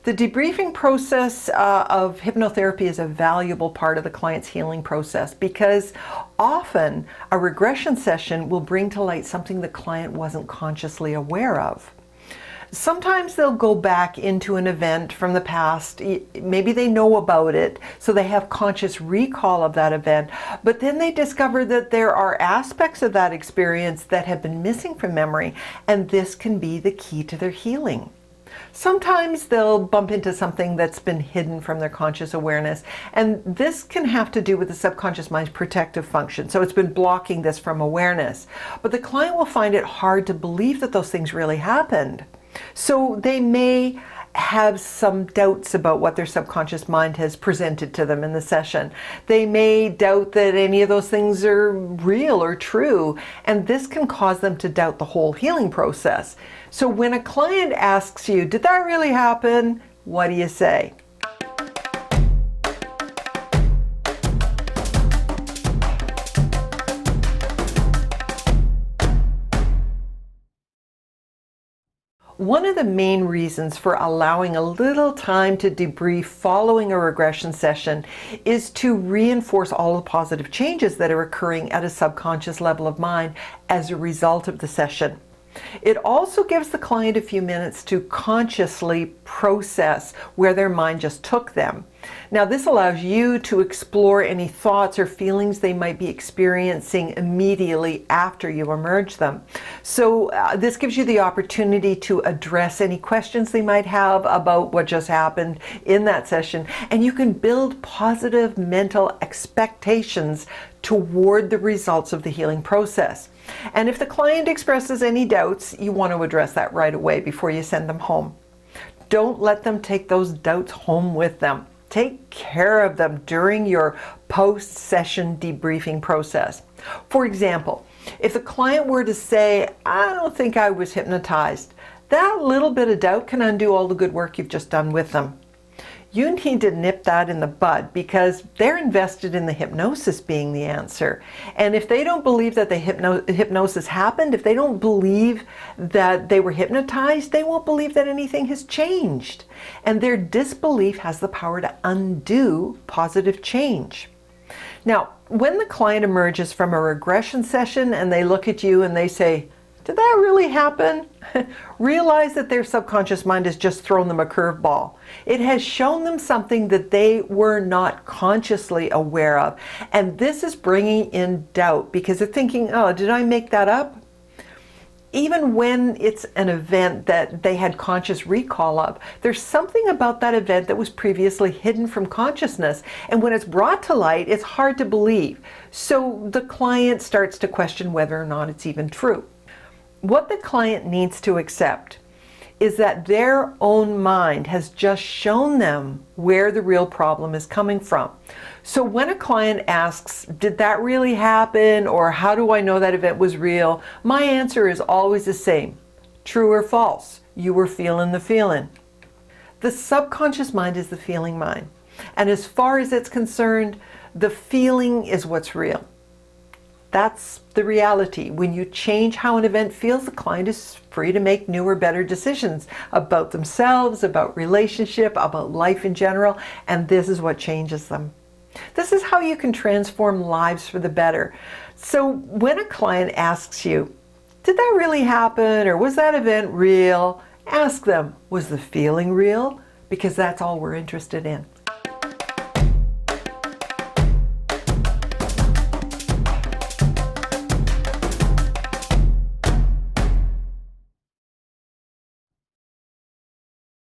The debriefing process of hypnotherapy is a valuable part of the client's healing process because often a regression session will bring to light something the client wasn't consciously aware of. Sometimes they'll go back into an event from the past. Maybe they know about it, so they have conscious recall of that event, but then they discover that there are aspects of that experience that have been missing from memory, and this can be the key to their healing. Sometimes they'll bump into something that's been hidden from their conscious awareness, and this can have to do with the subconscious mind's protective function. So it's been blocking this from awareness. But the client will find it hard to believe that those things really happened. So they may have some doubts about what their subconscious mind has presented to them in the session. They may doubt that any of those things are real or true, and this can cause them to doubt the whole healing process. So when a client asks you, "Did that really happen?" what do you say? One of the main reasons for allowing a little time to debrief following a regression session is to reinforce all the positive changes that are occurring at a subconscious level of mind as a result of the session. It also gives the client a few minutes to consciously process where their mind just took them. Now, this allows you to explore any thoughts or feelings they might be experiencing immediately after you emerge them. So this gives you the opportunity to address any questions they might have about what just happened in that session, and you can build positive mental expectations toward the results of the healing process. And if the client expresses any doubts, you want to address that right away before you send them home. Don't let them take those doubts home with them. Take care of them during your post-session debriefing process. For example, if the client were to say, "I don't think I was hypnotized," that little bit of doubt can undo all the good work you've just done with them. You need to nip that in the bud because they're invested in the hypnosis being the answer. And if they don't believe that the hypnosis happened, if they don't believe that they were hypnotized, they won't believe that anything has changed. And their disbelief has the power to undo positive change. Now, when the client emerges from a regression session and they look at you and they say, "Did that really happen?" Realize that their subconscious mind has just thrown them a curveball. It has shown them something that they were not consciously aware of. And this is bringing in doubt because they're thinking, "Oh, did I make that up?" Even when it's an event that they had conscious recall of, there's something about that event that was previously hidden from consciousness. And when it's brought to light, it's hard to believe. So the client starts to question whether or not it's even true. What the client needs to accept is that their own mind has just shown them where the real problem is coming from. So when a client asks, "Did that really happen?" or "How do I know that event was real?" my answer is always the same. True or false? You were feeling the feeling. The subconscious mind is the feeling mind. And as far as it's concerned, the feeling is what's real. That's the reality. When you change how an event feels, the client is free to make newer, better decisions about themselves, about relationship, about life in general, and this is what changes them. This is how you can transform lives for the better. So when a client asks you, "Did that really happen?" or "Was that event real?" ask them, "Was the feeling real?" Because that's all we're interested in.